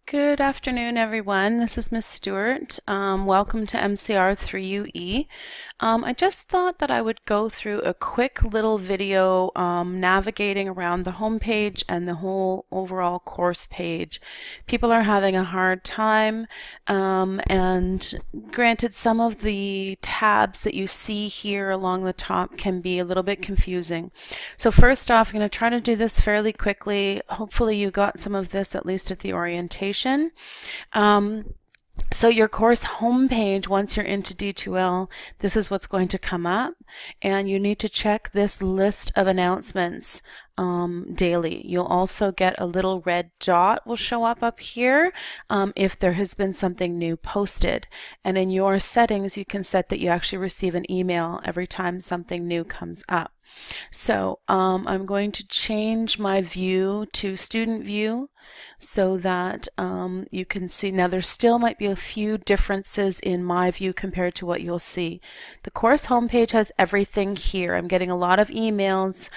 Good afternoon, everyone. This is Miss Stewart. Welcome to MCR 3UE. I just thought that I would go through a quick little video navigating around the home page and the whole overall course page. People are having a hard time, and granted, some of the tabs that you see here along the top can be a little bit confusing. So first off, I'm going to try to do this fairly quickly. Hopefully you got some of this at least at the orientation. So your course homepage, once you're into D2L, this is what's going to come up, and you need to check this list of announcements daily. You'll also get a little red dot will show up here if there has been something new posted. And in your settings, you can set that you actually receive an email every time something new comes up. So I'm going to change my view to student view so that you can see. Now there still might be a few differences in my view compared to what you'll see. The course homepage has everything here. I'm getting a lot of emails,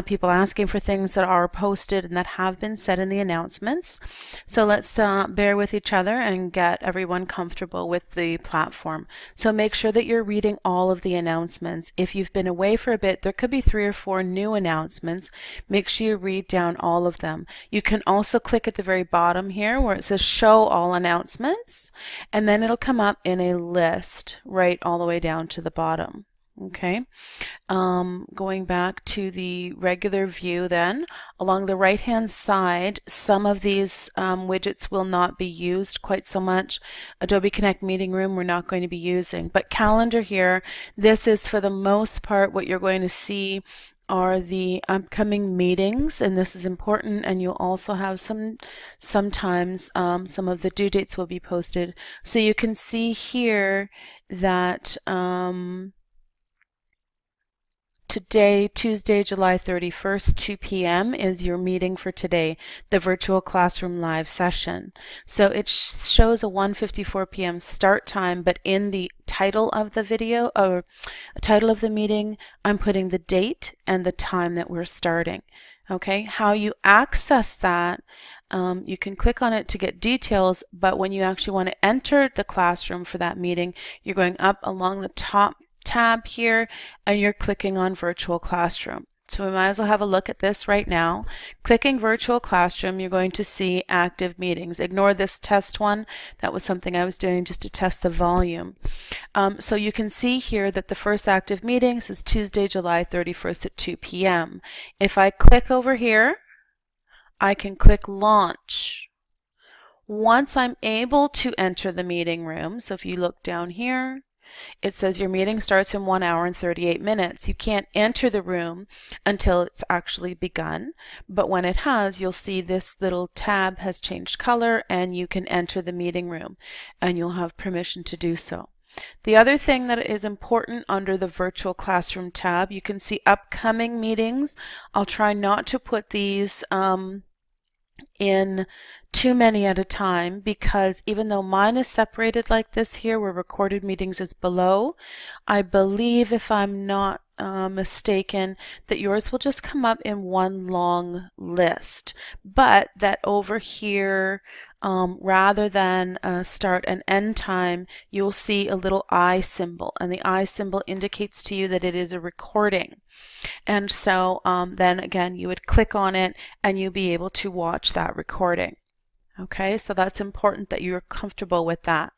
people asking for things that are posted and that have been said in the announcements. So let's bear with each other and get everyone comfortable with the platform. So make sure that you're reading all of the announcements. If you've been away for a bit, there could be 3 or 4 new announcements. Make sure you read down all of them. You can also click at the very bottom here where it says show all announcements, and then it'll come up in a list right all the way down to the bottom. Okay, going back to the regular view then, along the right hand side, some of these widgets will not be used quite so much. Adobe Connect Meeting Room we're not going to be using, but calendar here, this is for the most part what you're going to see are the upcoming meetings, and this is important, and you'll also have sometimes some of the due dates will be posted. So you can see here that today, Tuesday, July 31st, 2 p.m. is your meeting for today, the virtual classroom live session. So it shows a 1:54 p.m. start time, but in the title of the video or title of the meeting, I'm putting the date and the time that we're starting. Okay, how you access that, you can click on it to get details, but when you actually want to enter the classroom for that meeting, you're going up along the top tab here and you're clicking on virtual classroom. So we might as well have a look at this right now. Clicking virtual classroom, you're going to see active meetings. Ignore this test one. That was something I was doing just to test the volume. So you can see here that the first active meeting is Tuesday, July 31st at 2 p.m. If I click over here, I can click launch. Once I'm able to enter the meeting room, so if you look down here, it says your meeting starts in 1 hour and 38 minutes. You can't enter the room until it's actually begun, but when it has, you'll see this little tab has changed color and you can enter the meeting room and you'll have permission to do so. The other thing that is important under the virtual classroom tab, you can see upcoming meetings. I'll try not to put these in too many at a time, because even though mine is separated like this here where recorded meetings is below, I believe, if I'm not mistaken, that yours will just come up in one long list, but that over here, rather than start and end time, you'll see a little I symbol, and the I symbol indicates to you that it is a recording. And so then again, you would click on it and you'll be able to watch that recording. Okay, so that's important that you're comfortable with that.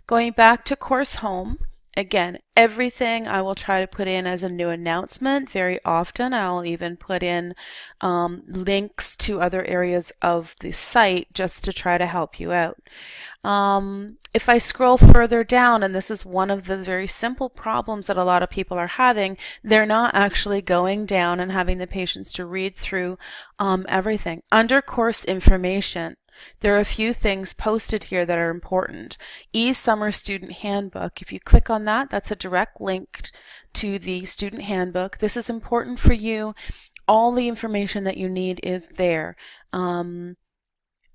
Going back to course home, again, everything I will try to put in as a new announcement. Very often I'll even put in links to other areas of the site just to try to help you out. If I scroll further down, and this is one of the very simple problems that a lot of people are having, they're not actually going down and having the patience to read through everything. Under course information, there are a few things posted here that are important. eSummer Student Handbook. If you click on that, that's a direct link to the student handbook. This is important for you. All the information that you need is there.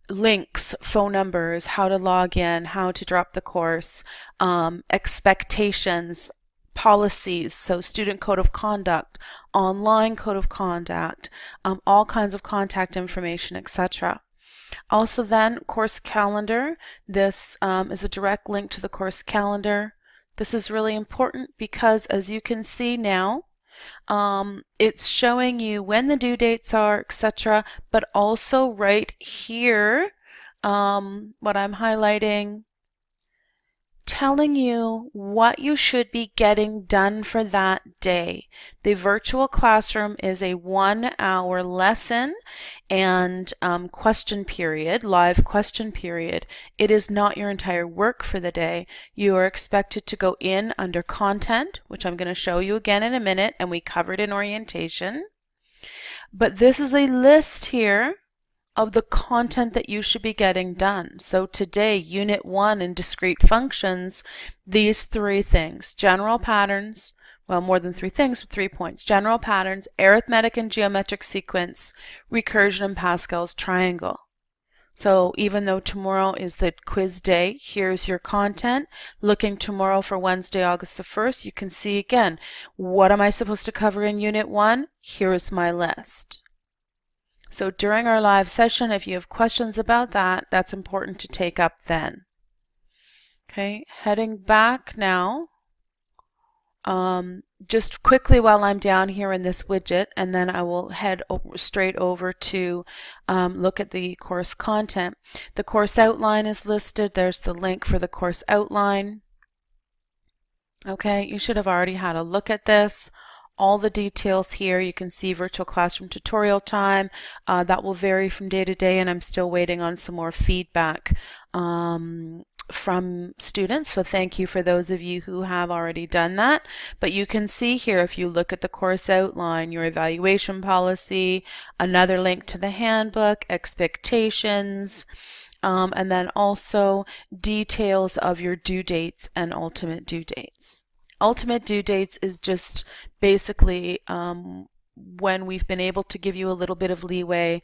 Links, phone numbers, how to log in, how to drop the course, expectations, policies, so student code of conduct, online code of conduct, all kinds of contact information, etc. Also then, course calendar. This is a direct link to the course calendar. This is really important because, as you can see now, it's showing you when the due dates are, etc., but also right here, what I'm highlighting, telling you what you should be getting done for that day. The virtual classroom is a 1-hour lesson and question period, live question period. It is not your entire work for the day. You are expected to go in under content, which I'm going to show you again in a minute, and we covered in orientation. But this is a list here of the content that you should be getting done. So today, Unit 1 in discrete functions, these 3 things: general patterns, well, more than 3 things, but 3 points: general patterns, arithmetic and geometric sequence, recursion, and Pascal's triangle. So even though tomorrow is the quiz day, here's your content. Looking tomorrow for Wednesday, August the 1st, you can see again, what am I supposed to cover in Unit 1? Here's my list. So during our live session, if you have questions about that, that's important to take up then. Okay, heading back now, just quickly while I'm down here in this widget, and then I will head straight over to look at the course content. The course outline is listed. There's the link for the course outline. Okay, you should have already had a look at this. All the details here. You can see virtual classroom tutorial time. That will vary from day to day, and I'm still waiting on some more feedback from students. So thank you for those of you who have already done that. But you can see here, if you look at the course outline, your evaluation policy, another link to the handbook, expectations, and then also details of your due dates and ultimate due dates. Ultimate due dates is just basically when we've been able to give you a little bit of leeway,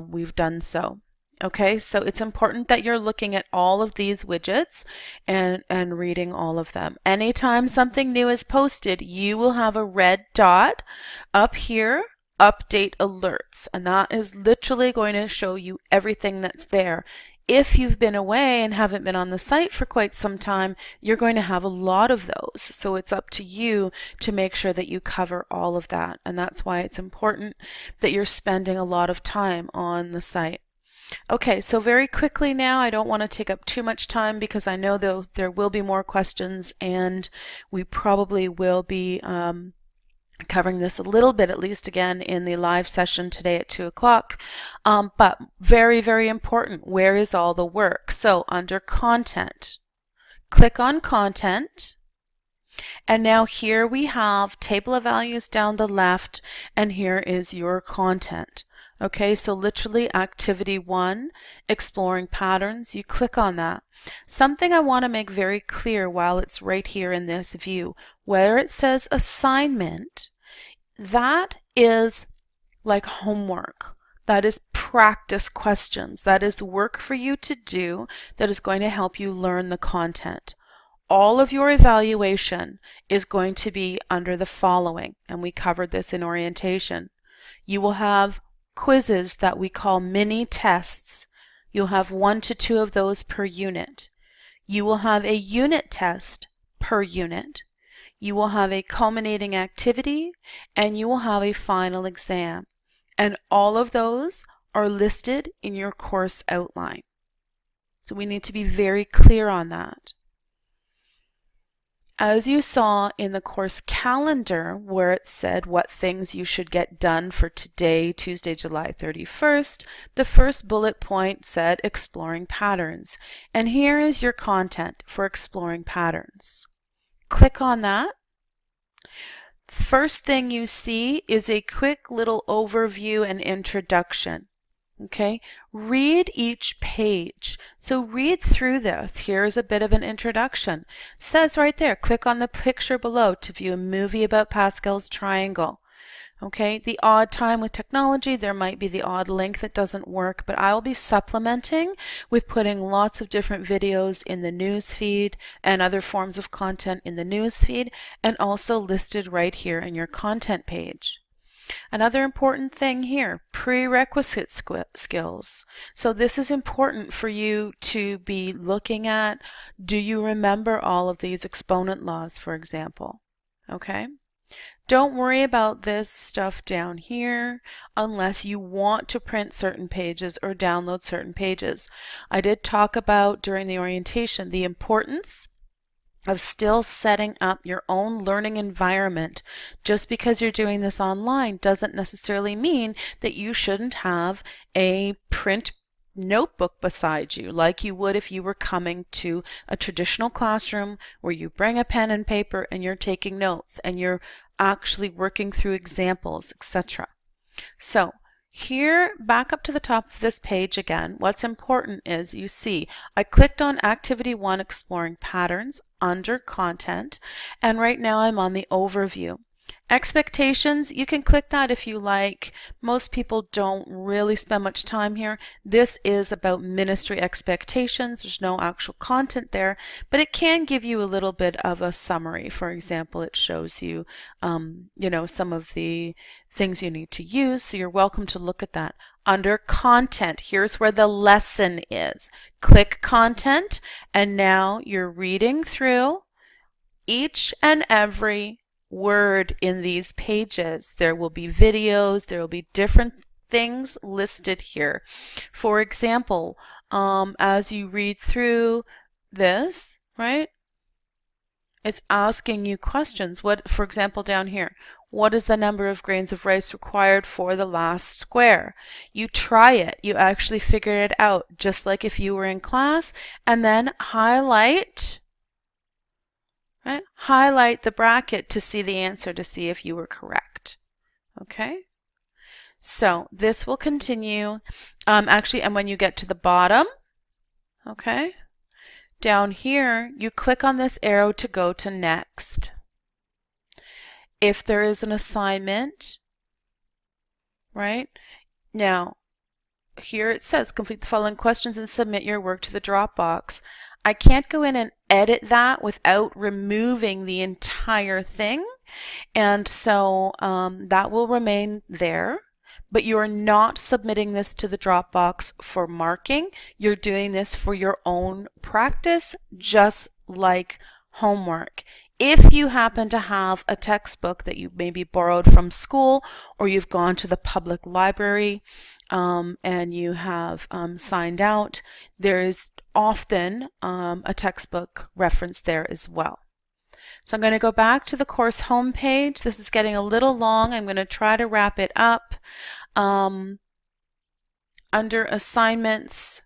we've done so. Okay, so it's important that you're looking at all of these widgets and reading all of them. Anytime something new is posted, you will have a red dot up here, update alerts, and that is literally going to show you everything that's there. If you've been away and haven't been on the site for quite some time, you're going to have a lot of those. So it's up to you to make sure that you cover all of that. And that's why it's important that you're spending a lot of time on the site. Okay, so very quickly now, I don't want to take up too much time because I know there will be more questions, and we probably will be covering this a little bit, at least again, in the live session today at 2 o'clock. But very, very important, where is all the work? So under content, click on content. And now here we have table of values down the left, and here is your content. Okay, so literally activity 1, exploring patterns, you click on that. Something I want to make very clear while it's right here in this view, where it says assignment, that is like homework. That is practice questions. That is work for you to do that is going to help you learn the content. All of your evaluation is going to be under the following, and we covered this in orientation. You will have quizzes that we call mini tests. You'll have 1 to 2 of those per unit. You will have a unit test per unit. You will have a culminating activity, and you will have a final exam. And all of those are listed in your course outline. So we need to be very clear on that. As you saw in the course calendar, where it said what things you should get done for today, Tuesday, July 31st, the first bullet point said exploring patterns. And here is your content for exploring patterns. Click on that. First thing you see is a quick little overview and introduction. Okay, read each page. So read through this. Here's a bit of an introduction. It says right there, click on the picture below to view a movie about Pascal's triangle. Okay, the odd time with technology, there might be the odd link that doesn't work, but I'll be supplementing with putting lots of different videos in the news feed and other forms of content in the news feed, and also listed right here in your content page. Another important thing here, prerequisite skills. So this is important for you to be looking at. Do you remember all of these exponent laws, for example? Okay. Don't worry about this stuff down here unless you want to print certain pages or download certain pages. I did talk about during the orientation the importance of still setting up your own learning environment. Just because you're doing this online doesn't necessarily mean that you shouldn't have a print notebook beside you like you would if you were coming to a traditional classroom where you bring a pen and paper and you're taking notes and you're actually working through examples, etc. So here, back up to the top of this page again, what's important is you see I clicked on Activity 1, Exploring Patterns, under Content, and right now I'm on the Overview. Expectations, you can click that if you like. Most people don't really spend much time here. This is about ministry expectations. There's no actual content there, but it can give you a little bit of a summary. For example, it shows you, some of the things you need to use, so you're welcome to look at that. Under Content, here's where the lesson is. Click Content, and now you're reading through each and every word in these pages. There will be videos, there will be different things listed here. For example, as you read through this, right, it's asking you questions. What, for example, down here, what is the number of grains of rice required for the last square? You try it. You actually figure it out, just like if you were in class, and then highlight, right? Highlight the bracket to see the answer, to see if you were correct. Okay? So this will continue. Actually, and when you get to the bottom, okay, down here, you click on this arrow to go to Next. If there is an assignment, right? Now, here it says, complete the following questions and submit your work to the Dropbox. I can't go in and edit that without removing the entire thing, and so that will remain there. But you are not submitting this to the Dropbox for marking. You're doing this for your own practice, just like homework. If you happen to have a textbook that you maybe borrowed from school, or you've gone to the public library and you have signed out, there is often a textbook reference there as well. So I'm going to go back to the course homepage. This is getting a little long. I'm going to try to wrap it up. Under assignments,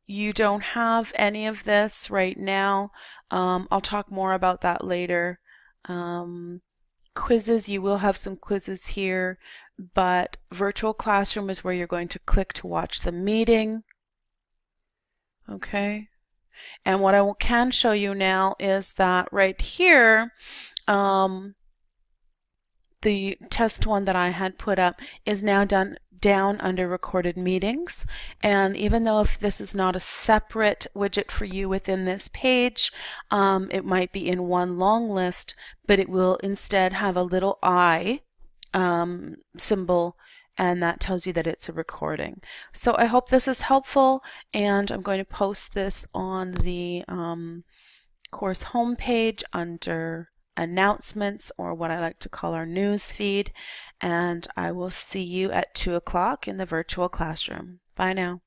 you don't have any of this right now. I'll talk more about that later. Quizzes, you will have some quizzes here, but virtual classroom is where you're going to click to watch the meeting. Okay. And what I can show you now is that right here, the test one that I had put up is now down under recorded meetings. And even though if this is not a separate widget for you within this page, it might be in one long list, but it will instead have a little I symbol, and that tells you that it's a recording. So I hope this is helpful, and I'm going to post this on the course homepage under announcements, or what I like to call our news feed, and I will see you at 2 o'clock in the virtual classroom. Bye now.